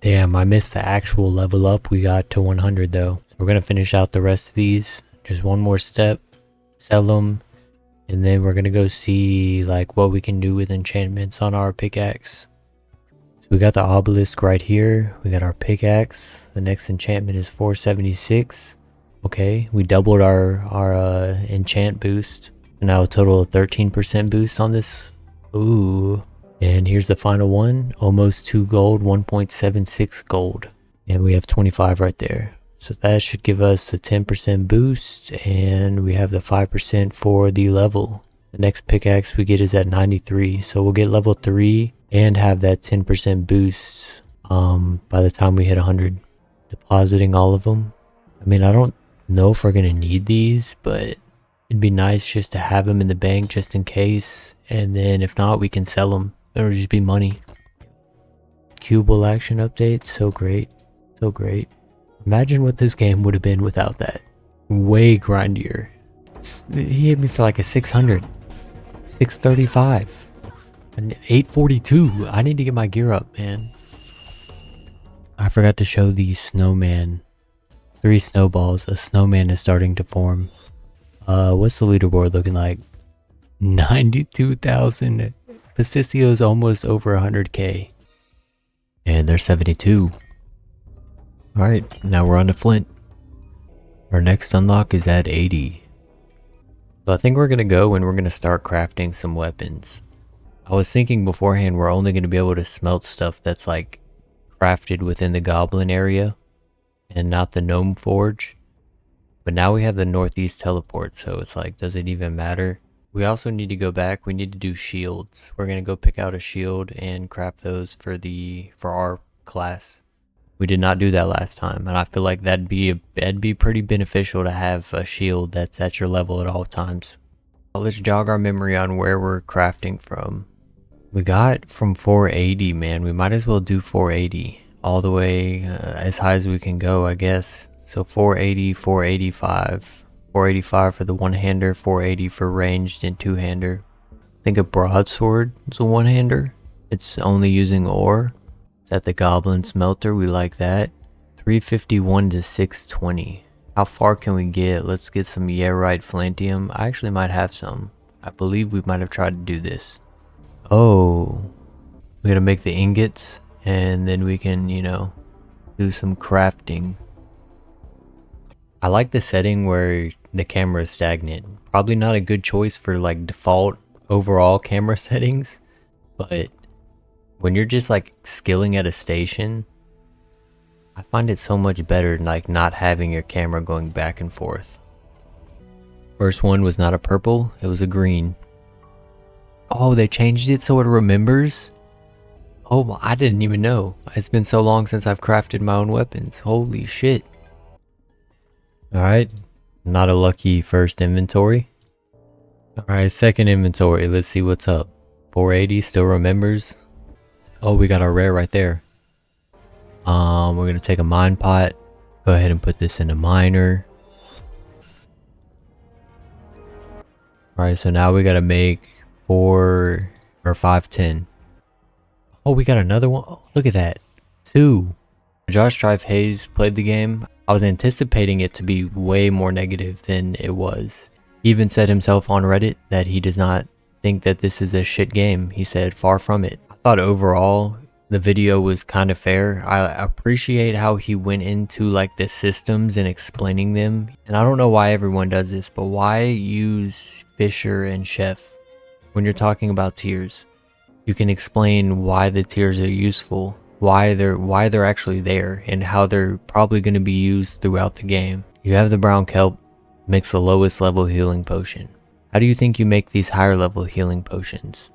Damn, I missed the actual level up. We got to 100 though. So we're gonna finish out the rest of these. Just one more step, sell them, and then we're gonna go see like what we can do with enchantments on our pickaxe. So we got the obelisk right here. We got our pickaxe. The next enchantment is 476. Okay, we doubled our enchant boost. Now a total of 13% boost on this. Ooh. And here's the final one. Almost 2 gold, 1.76 gold. And we have 25 right there. So that should give us the 10% boost. And we have the 5% for the level. The next pickaxe we get is at 93. So we'll get level 3 and have that 10% boost by the time we hit 100. Depositing all of them. I mean, I don't know if we're going to need these, but it'd be nice just to have them in the bank just in case. And then if not, we can sell them. It'll just be money. Cubal action update. So great. So great. Imagine what this game would have been without that. Way grindier. He hit me for like a 600. 635. An 842. I need to get my gear up, man. I forgot to show the snowman. 3 snowballs. A snowman is starting to form. What's the leaderboard looking like? 92,000. Pasticio's almost over 100k. And they're 72. Alright, now we're on to Flint. Our next unlock is at 80. So I think we're going to go and we're going to start crafting some weapons. I was thinking beforehand we're only going to be able to smelt stuff that's like crafted within the goblin area and not the gnome forge. But now we have the northeast teleport, so it's like, does it even matter? We also need to go back. We need to do shields. We're going to go pick out a shield and craft those for our class. We did not do that last time, and I feel like that'd be pretty beneficial to have a shield that's at your level at all times. Well, let's jog our memory on where we're crafting from. We got from 480, man. We might as well do 480 all the way as high as we can go, I guess. So 480, 485. 485 for the one-hander, 480 for ranged and two-hander. I think a broadsword is a one-hander. It's only using ore. It's at the goblin smelter. We like that. 351 to 620. How far can we get? Let's get some Yerite Flantium. I actually might have some. I believe we might have tried to do this. Oh. We gotta make the ingots and then we can, you know, do some crafting. I like the setting where the camera is stagnant. Probably not a good choice for like default overall camera settings, but when you're just like skilling at a station, I find it so much better like not having your camera going back and forth. First one was not a purple, it was a green. Oh, they changed it so it remembers? Oh, I didn't even know. It's been so long since I've crafted my own weapons. Holy shit. Alright, not a lucky first inventory. Alright, second inventory, let's see what's up. 480 still remembers. Oh, we got our rare right there. We're gonna take a mine pot. Go ahead and put this in a miner. Alright, so now we gotta make 4 or 510. Oh, we got another one. Oh, look at that. 2. Josh Drive Hayes played the game. I was anticipating it to be way more negative than it was. He even said himself on Reddit that he does not think that this is a shit game. He said far from it. I thought overall the video was kind of fair. I appreciate how he went into like the systems and explaining them. And I don't know why everyone does this, but why use Fisher and Chef when you're talking about tiers? You can explain why the tiers are useful. Why they're actually there and how they're probably going to be used throughout the game. You have the brown kelp, makes the lowest level healing potion. How do you think you make these higher level healing potions?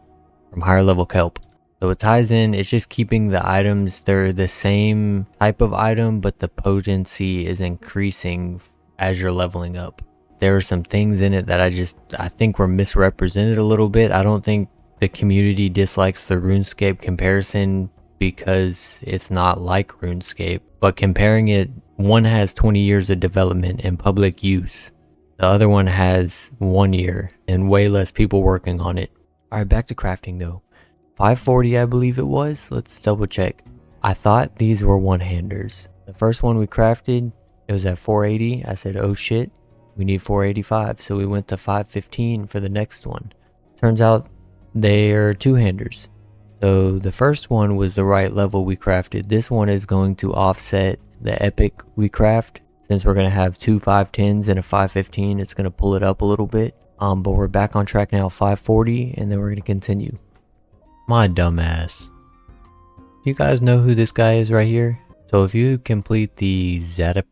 From higher level kelp. So it ties in, it's just keeping the items, they're the same type of item, but the potency is increasing as you're leveling up. There are some things in it that I think were misrepresented a little bit. I don't think the community dislikes the RuneScape comparison because it's not like RuneScape, but comparing it, one has 20 years of development and public use. The other one has 1 year and way less people working on it. Alright, back to crafting though. 540 I believe it was. Let's double check. I thought these were one-handers. The first one we crafted, it was at 480. I said, oh shit, we need 485. So we went to 515 for the next one. Turns out they're two-handers. So the first one was the right level we crafted. This one is going to offset the epic we craft. Since we're going to have two 510s and a 515, it's going to pull it up a little bit. But we're back on track now, 540, and then we're going to continue. My dumbass. Do you guys know who this guy is right here? So if you complete the Zatapajra,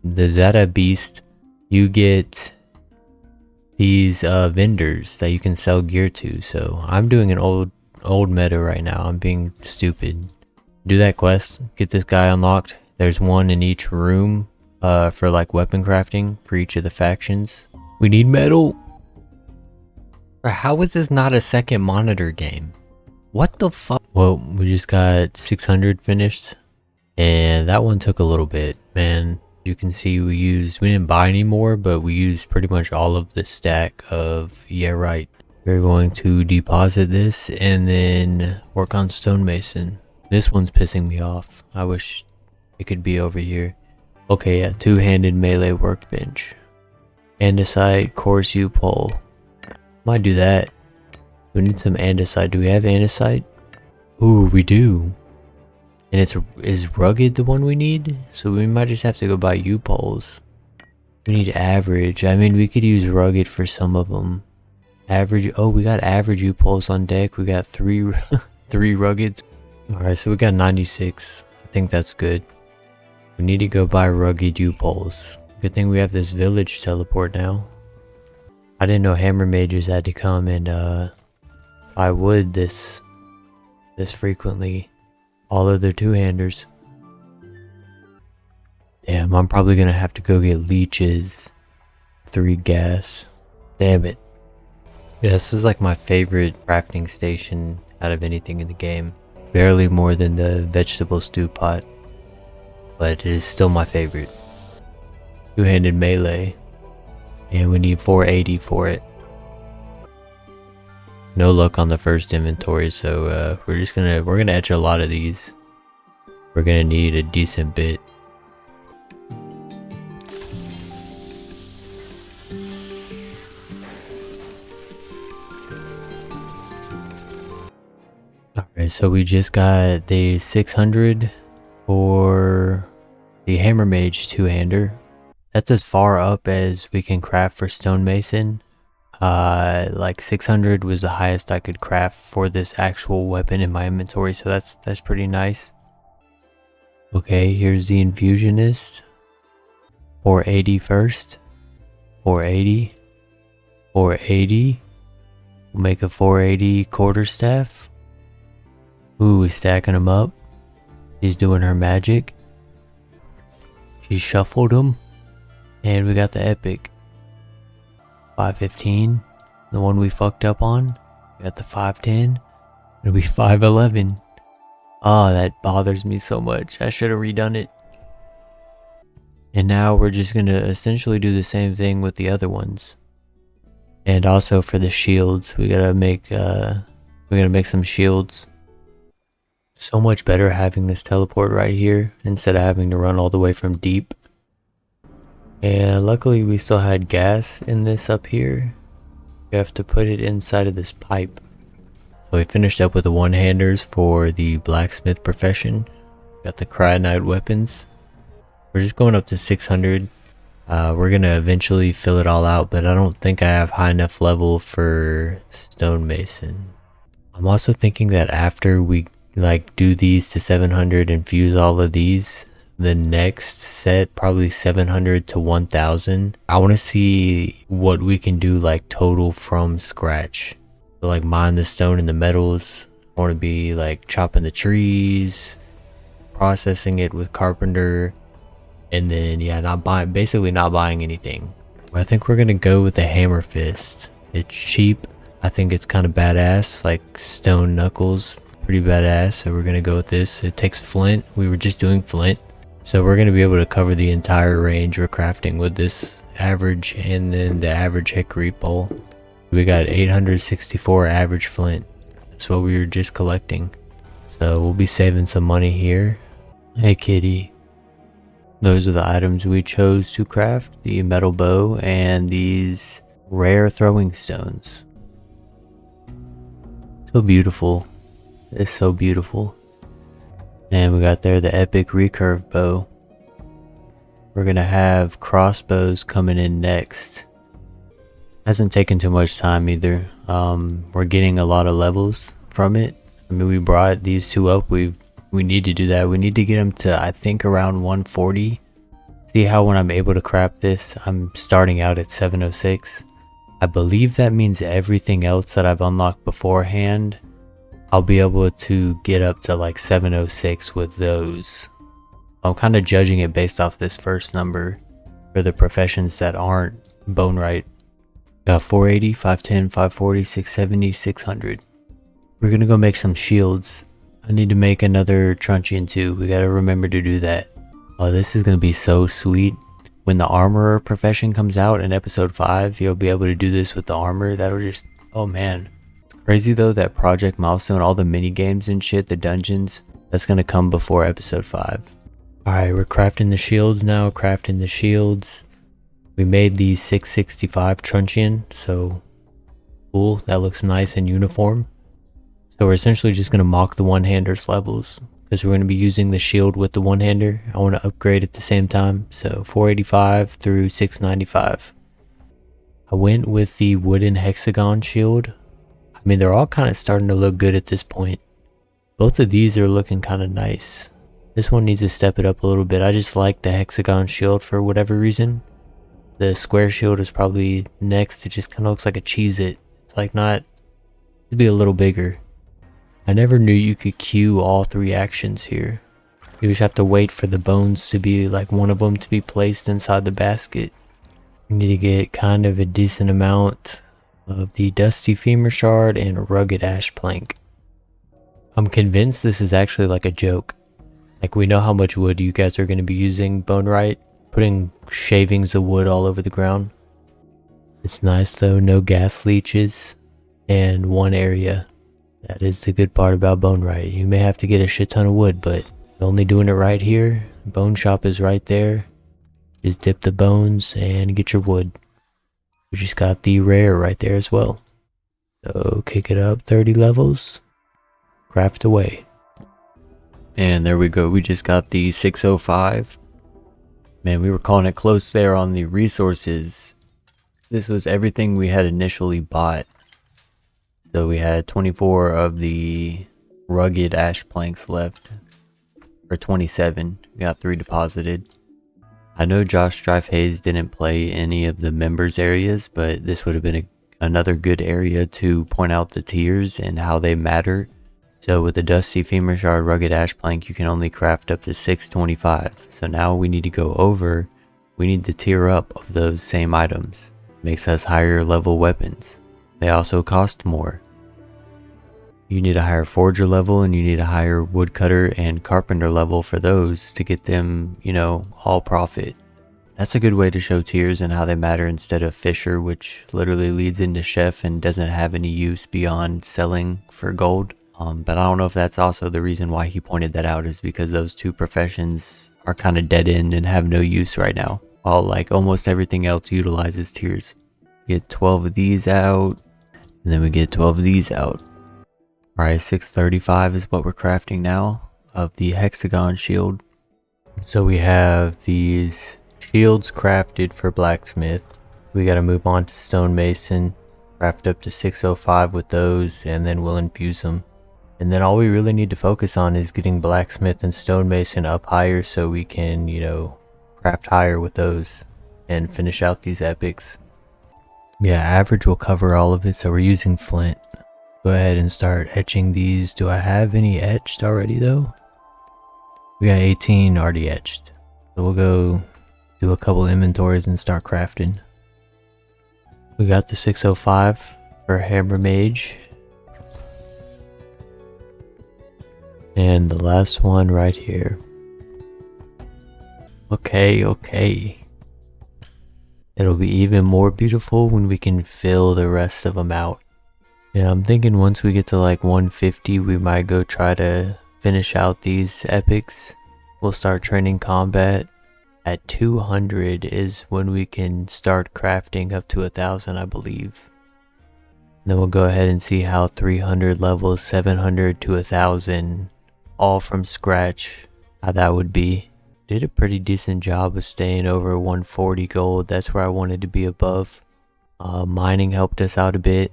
the Zata Beast, you get these vendors that you can sell gear to. So I'm doing an old meta right now. I'm being stupid. Do that quest, get this guy unlocked. There's one in each room for like weapon crafting for each of the factions. We need metal. How is this not a second monitor game? What the fuck? Well, we just got 600 finished, and that one took a little bit, man. You can see we didn't buy any more, but we used pretty much all of the stack of, yeah, right. We're going to deposit this and then work on stonemason. This one's pissing me off. I wish it could be over here. Okay, yeah, two-handed melee workbench. Andesite, coarse U-pole. Might do that. We need some andesite. Do we have andesite? Ooh, we do. And is rugged the one we need? So we might just have to go buy U-poles. We need average. I mean, we could use rugged for some of them. Average. Oh, we got average U-poles on deck. We got three ruggeds. Alright, so we got 96. I think that's good. We need to go buy rugged U-poles. Good thing we have this village teleport now. I didn't know hammer mages had to come and buy wood this frequently. All of their two-handers. Damn, I'm probably gonna have to go get leeches. 3 gas. Damn it. Yeah, this is like my favorite crafting station out of anything in the game. Barely more than the vegetable stew pot. But it is still my favorite. Two-handed melee. And we need 480 for it. No luck on the first inventory, so we're gonna etch a lot of these. We're gonna need a decent bit. Alright, so we just got the 600 for the hammer mage two-hander. That's as far up as we can craft for stonemason. Like 600 was the highest I could craft for this actual weapon in my inventory, so that's pretty nice. Okay, here's the infusionist. 480 first. 480. 480. We'll make a 480 quarterstaff. Ooh, stacking them up. She's doing her magic. She shuffled them. And we got the epic. 515. The one we fucked up on. We got the 510. It'll be 511. Oh, that bothers me so much. I should have redone it. And now we're just gonna essentially do the same thing with the other ones. And also for the shields, we gotta make some shields. So much better having this teleport right here instead of having to run all the way from deep. And luckily we still had gas in this up here. You have to put it inside of this pipe. So we finished up with the one-handers for the blacksmith profession. Got the cryonite weapons. We're just going up to 600. We're gonna eventually fill it all out, but I don't think I have high enough level for stonemason. I'm also thinking that after we like do these to 700 and fuse all of these, the next set probably 700 to 1000. I want to see what we can do like total from scratch. So like mine the stone and the metals. I want to be like chopping the trees, processing it with carpenter, and then yeah, basically not buying anything. I think we're gonna go with the hammer fist. It's cheap. I think it's kind of badass, like stone knuckles, pretty badass. So we're gonna go with this. It takes flint. We were just doing flint, so we're gonna be able to cover the entire range we're crafting with this average and then the average hickory pole. We got 864 average flint. That's what we were just collecting. So we'll be saving some money here. Hey kitty. Those are the items we chose to craft, the metal bow and these rare throwing stones. So beautiful. It's so beautiful. And we got there the epic recurve bow. We're gonna have crossbows coming in next. Hasn't taken too much time either. We're getting a lot of levels from it. I mean, we brought these two up. We need to do that. We need to get them to, I think, around 140. See how when I'm able to craft this, I'm starting out at 706. I believe that means everything else that I've unlocked beforehand, I'll be able to get up to like 706 with those. I'm kind of judging it based off this first number for the professions that aren't bone right. Got 480, 510, 540, 670, 600. We're gonna go make some shields. I need to make another truncheon too. We gotta remember to do that. Oh, this is gonna be so sweet. When the armorer profession comes out in episode 5, you'll be able to do this with the armor. That'll just, oh man. It's crazy though, that Project Milestone, all the mini games and shit, the dungeons, that's gonna come before episode 5. Alright, we're crafting the shields now, crafting the shields. We made the 665 truncheon, so cool, that looks nice and uniform. So we're essentially just gonna mock the one-handers levels, because we're going to be using the shield with the one-hander. I want to upgrade at the same time, so 485 through 695. I went with the wooden hexagon shield. I mean, they're all kind of starting to look good at this point. Both of these are looking kind of nice. This one needs to step it up a little bit. I just like the hexagon shield for whatever reason. The square shield is probably next. It just kind of looks like a Cheez-It. It's like not, to be a little bigger. I never knew you could queue all 3 actions here. You just have to wait for the bones to be like one of them to be placed inside the basket. You need to get kind of a decent amount of the dusty femur shard and rugged ash plank. I'm convinced this is actually like a joke. Like, we know how much wood you guys are going to be using bone right, putting shavings of wood all over the ground. It's nice though, no gas leeches, and one area. That is the good part about bone right. You may have to get a shit ton of wood, but only doing it right here. Bone shop is right there. Just dip the bones and get your wood. We just got the rare right there as well. So kick it up 30 levels. Craft away. And there we go. We just got the 605. Man, we were calling it close there on the resources. This was everything we had initially bought. So we had 24 of the rugged ash planks left. Or 27. We got 3 deposited. I know Josh Strife Hayes didn't play any of the members areas, but this would have been another good area to point out the tiers and how they matter. So with the Dusty Femur Shard Rugged Ash Plank, you can only craft up to 625. So now we need to go over, we need the tier up of those same items. Makes us higher level weapons. They also cost more. You need a higher forger level and you need a higher woodcutter and carpenter level for those to get them, you know, all profit. That's a good way to show tiers and how they matter instead of fisher, which literally leads into chef and doesn't have any use beyond selling for gold. But I don't know if that's also the reason why he pointed that out, is because those 2 professions are kind of dead end and have no use right now. While like almost everything else utilizes tiers. Get 12 of these out, and then we get 12 of these out. Alright, 635 is what we're crafting now of the hexagon shield. So we have these shields crafted for blacksmith. We gotta move on to stonemason, craft up to 605 with those, and then we'll infuse them. And then all we really need to focus on is getting blacksmith and stonemason up higher so we can, you know, craft higher with those and finish out these epics. Yeah, average will cover all of it, so we're using flint. Go ahead and start etching these. Do I have any etched already though? We got 18 already etched. So we'll go do a couple inventories and start crafting. We got the 605 for Hammer Mage. And the last one right here. Okay. It'll be even more beautiful when we can fill the rest of them out. Yeah, I'm thinking once we get to like 150, we might go try to finish out these epics, we'll start training combat. At 200 is when we can start crafting up to 1,000, I believe. Then we'll go ahead and see how 300 levels, 700 to 1,000, all from scratch, how that would be. Did a pretty decent job of staying over 140 gold. That's where I wanted to be above. Mining helped us out a bit.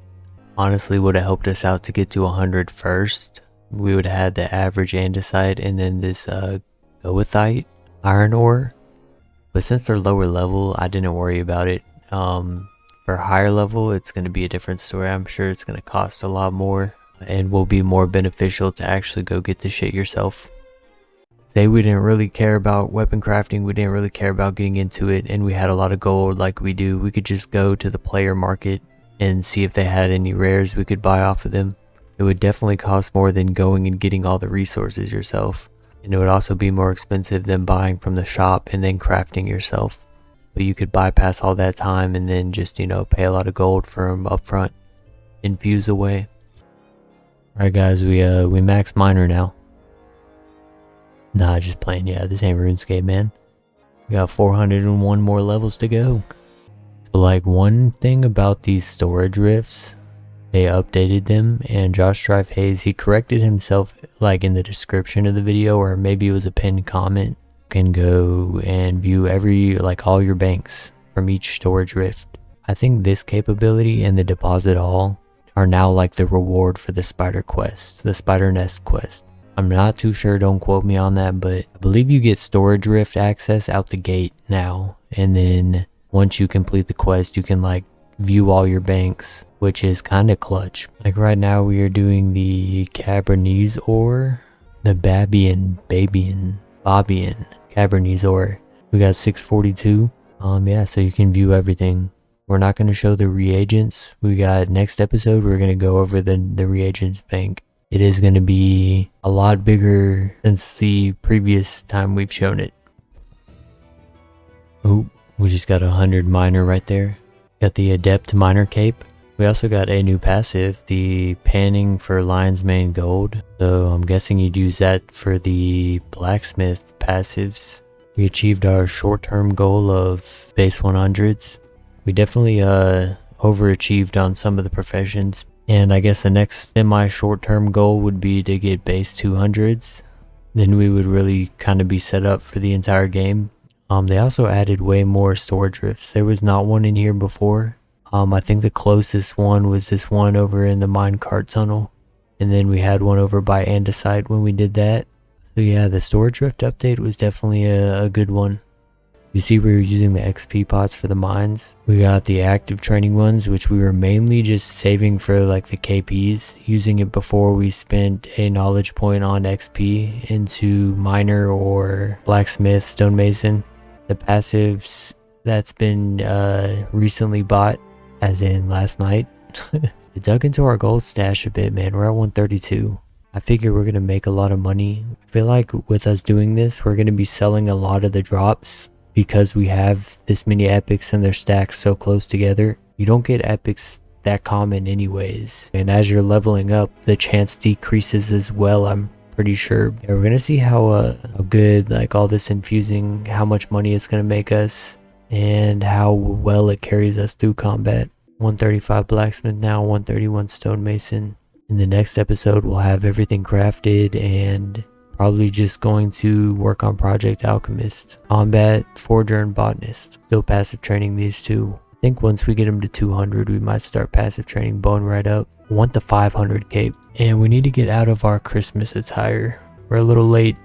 Honestly, would have helped us out to get to 100 first. We would have had the average andesite and then this goethite iron ore. But since they're lower level, I didn't worry about it. For higher level, it's going to be a different story. I'm sure it's going to cost a lot more and will be more beneficial to actually go get the shit yourself. Say we didn't really care about weapon crafting, we didn't really care about getting into it, and we had a lot of gold like we do. We could just go to the player market and see if they had any rares we could buy off of them. It would definitely cost more than going and getting all the resources yourself. And it would also be more expensive than buying from the shop and then crafting yourself. But you could bypass all that time and then just, you know, pay a lot of gold for them up front. Infuse away. Alright guys, we max miner now. Nah, just playing. Yeah, this ain't RuneScape, man. We got 401 more levels to go. So like, one thing about these storage rifts, they updated them, and Josh Strife Hayes, he corrected himself like in the description of the video, or maybe it was a pinned comment. You can go and view all your banks from each storage rift. I think this capability and the deposit all are now like the reward for the spider quest, the spider nest quest. I'm not too sure, don't quote me on that, but I believe you get storage rift access out the gate now, and then once you complete the quest, you can like view all your banks, which is kind of clutch. Like right now we are doing the Cavernese ore, the Babian Cavernese ore. We got 642. Yeah, so you can view everything. We're not going to show the reagents. We got next episode, we're going to go over the reagents bank. It is going to be a lot bigger since the previous time we've shown it. Oh, we just got 100 miner right there. Got the adept miner cape. We also got a new passive, the panning for lion's mane gold. So I'm guessing you'd use that for the blacksmith passives. We achieved our short-term goal of base 100s. We definitely overachieved on some of the professions. And I guess the next semi-short-term goal would be to get base 200s. Then we would really kind of be set up for the entire game. They also added way more storage rifts. There was not one in here before. I think the closest one was this one over in the minecart tunnel. And then we had one over by andesite when we did that. So yeah, the storage rift update was definitely a good one. You see we were using the XP pots for the mines. We got the active training ones, which we were mainly just saving for like the KPs, using it before we spent a knowledge point on XP into miner or blacksmith, stonemason. The passives that's been recently bought, as in last night. It dug into our gold stash a bit, man. We're at 132. I figure we're going to make a lot of money. I feel like with us doing this, we're going to be selling a lot of the drops. Because we have this many epics and they're stacked so close together, you don't get epics that common anyways. And as you're leveling up, the chance decreases as well, I'm pretty sure. Yeah, we're gonna see how good like all this infusing, how much money it's gonna make us, and how well it carries us through combat. 135 blacksmith now, 131 stonemason. In the next episode, we'll have everything crafted and probably just going to work on Project Alchemist, Combat, Forger, and Botanist. Still passive training these two. I think once we get them to 200, we might start passive training Bone right up. I want the 500 cape. And we need to get out of our Christmas attire. We're a little late.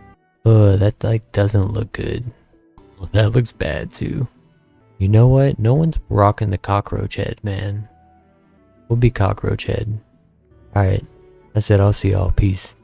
That like doesn't look good. Well, that looks bad too. You know what? No one's rocking the cockroach head, man. We'll be cockroach head. Alright, that's it. I'll see y'all. Peace.